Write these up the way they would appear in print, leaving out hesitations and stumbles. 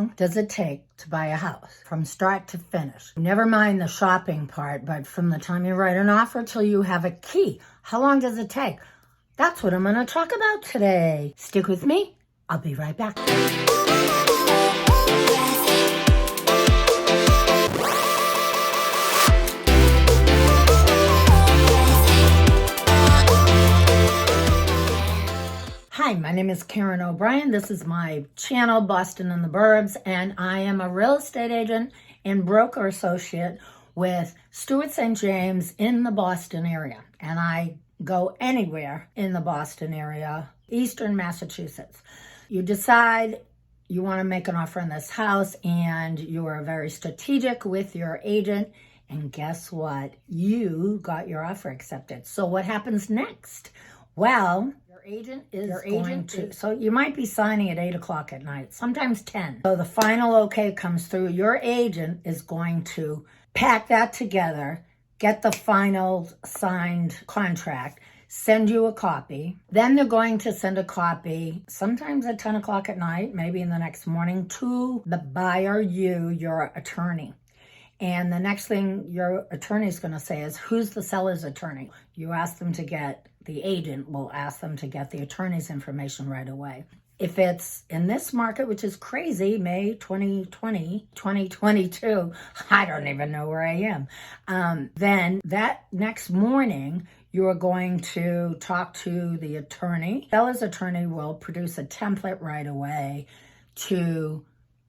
long does it take to buy a house from start to finish? Never mind the shopping part, but from the time you write an offer till you have a key, how long does it take? That's what I'm going to talk about today. Stick with me. I'll be right back. Hi, my name is Karen O'Brien. This is my channel, Boston in the Burbs, and I am a real estate agent and broker associate with Stewart St. James in the Boston area. And I go anywhere in the Boston area, Eastern Massachusetts. You decide you want to make an offer on this house and you are very strategic with your agent. And guess what? You got your offer accepted. So what happens next? Well, so you might be signing at 8 o'clock at night, sometimes 10. So the final okay comes through. Your agent is going to pack that together, get the final signed contract, send you a copy. Then they're going to send a copy, sometimes at 10 o'clock at night, maybe in the next morning, to the buyer, your attorney. And the next thing your attorney is going to say is, who's the seller's attorney? You ask them to get, the agent will ask them to get the attorney's information right away. If it's in this market, which is crazy, May 2020, 2022, I don't even know where I am. Then that next morning, you are going to talk to the attorney. The seller's attorney will produce a template right away to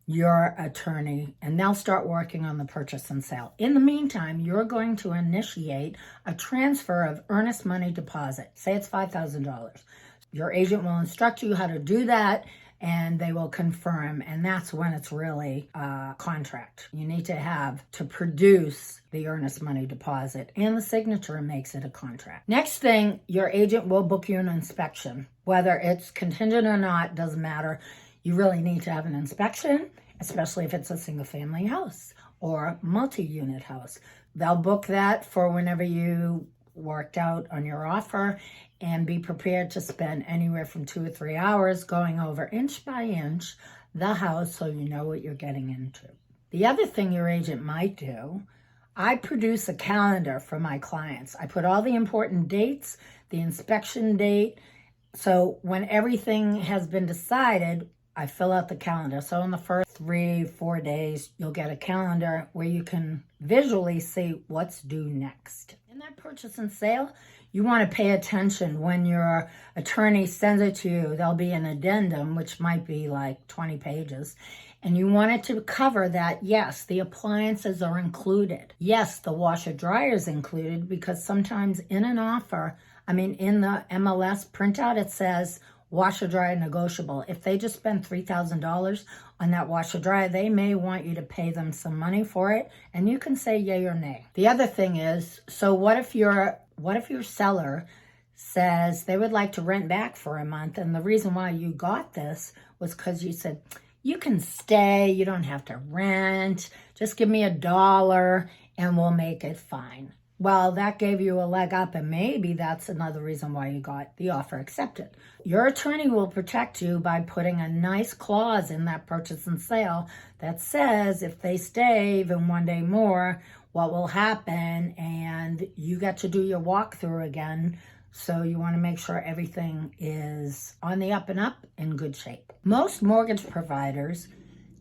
your attorney, and they'll start working on the purchase and sale. In the meantime, you're going to initiate a transfer of earnest money deposit. Say it's $5,000. Your agent will instruct you how to do that, and they will confirm, and that's when it's really a contract. You need to produce the earnest money deposit, and the signature makes it a contract. Next thing, your agent will book you an inspection. Whether it's contingent or not, doesn't matter. You really need to have an inspection, especially if it's a single-family house or multi-unit house. They'll book that for whenever you worked out on your offer, and be prepared to spend anywhere from 2 or 3 hours going over inch by inch the house so you know what you're getting into. The other thing your agent might do, I produce a calendar for my clients. I put all the important dates, the inspection date, so when everything has been decided, I fill out the calendar. So in the first 3-4 days, you'll get a calendar where you can visually see what's due next. In that purchase and sale, you want to pay attention when your attorney sends it to you. There'll be an addendum, which might be like 20 pages. And you want it to cover that, yes, the appliances are included. Yes, the washer dryer is included, because sometimes in an offer, in the MLS printout, it says washer dryer negotiable. If they just spend $3,000 on that washer dryer, they may want you to pay them some money for it, and you can say yay or nay. The other thing is, so what if your seller says they would like to rent back for a month, and the reason why you got this was because you said, you can stay, you don't have to rent, just give me $1 and we'll make it fine. Well, that gave you a leg up, and maybe that's another reason why you got the offer accepted. Your attorney will protect you by putting a nice clause in that purchase and sale that says if they stay even one day more, what will happen, and you get to do your walkthrough again. So you want to make sure everything is on the up and up, in good shape. Most mortgage providers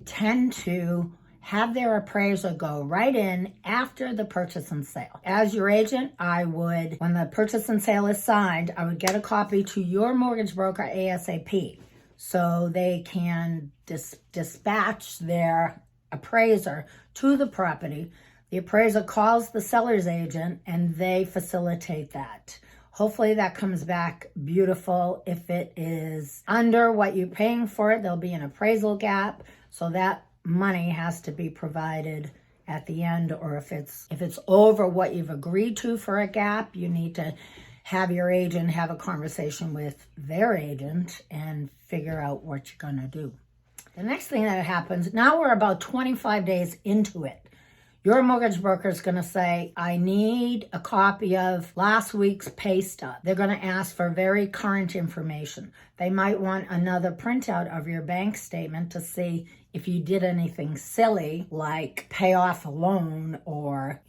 tend to have their appraiser go right in after the purchase and sale. As your agent, when the purchase and sale is signed, I would get a copy to your mortgage broker ASAP so they can dispatch their appraiser to the property. The appraiser calls the seller's agent and they facilitate that. Hopefully that comes back beautiful. If it is under what you're paying for it, there'll be an appraisal gap, so that money has to be provided at the end. Or if it's over what you've agreed to for a gap, you need to have your agent have a conversation with their agent and figure out what you're going to do. The next thing that happens, now we're about 25 days into it. Your mortgage broker is going to say, I need a copy of last week's pay stub. They're going to ask for very current information. They might want another printout of your bank statement to see if you did anything silly, like pay off a loan or,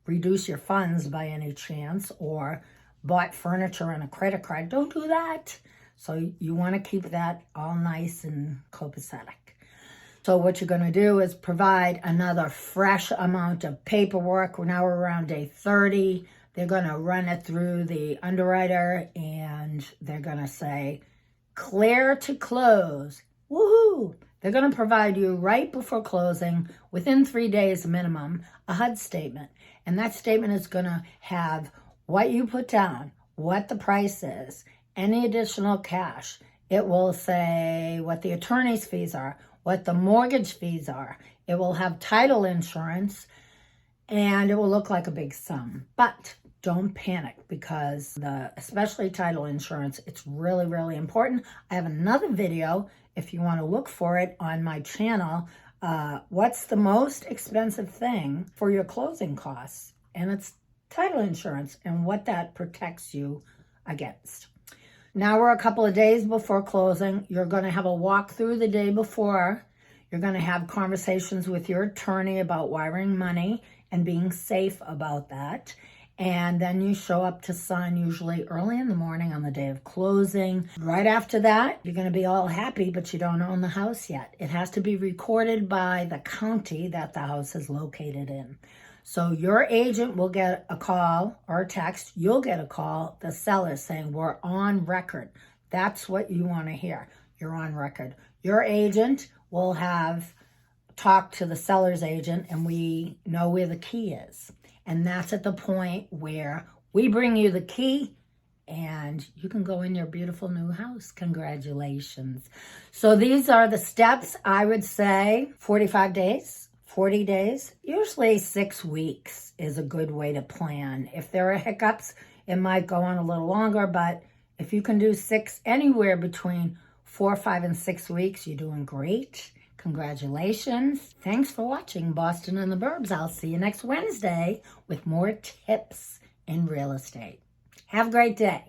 reduce your funds by any chance, or bought furniture on a credit card. Don't do that. So you want to keep that all nice and copacetic. So what you're going to do is provide another fresh amount of paperwork. Now we're around day 30. They're going to run it through the underwriter and they're going to say, clear to close. Woohoo! They're going to provide you right before closing, within 3 days minimum, a HUD statement. And that statement is going to have what you put down, what the price is, any additional cash. It will say what the attorney's fees are, what the mortgage fees are. It will have title insurance, and it will look like a big sum. But don't panic, because especially title insurance, it's really, really important. I have another video, if you want to look for it on my channel, what's the most expensive thing for your closing costs? And it's title insurance and what that protects you against. Now we're a couple of days before closing. You're going to have a walkthrough the day before. You're going to have conversations with your attorney about wiring money and being safe about that. And then you show up to sign usually early in the morning on the day of closing. Right after that, you're going to be all happy, but you don't own the house yet. It has to be recorded by the county that the house is located in. So your agent will get a call or a text. You'll get a call, the seller, saying, we're on record. That's what you want to hear. You're on record. Your agent will have talked to the seller's agent, and we know where the key is. And that's at the point where we bring you the key and you can go in your beautiful new house. Congratulations. So these are the steps. I would say 45 days. 40 days, usually 6 weeks is a good way to plan. If there are hiccups, it might go on a little longer, but if you can do anywhere between 4, 5, and 6 weeks, you're doing great. Congratulations. Thanks for watching Boston and the Burbs. I'll see you next Wednesday with more tips in real estate. Have a great day.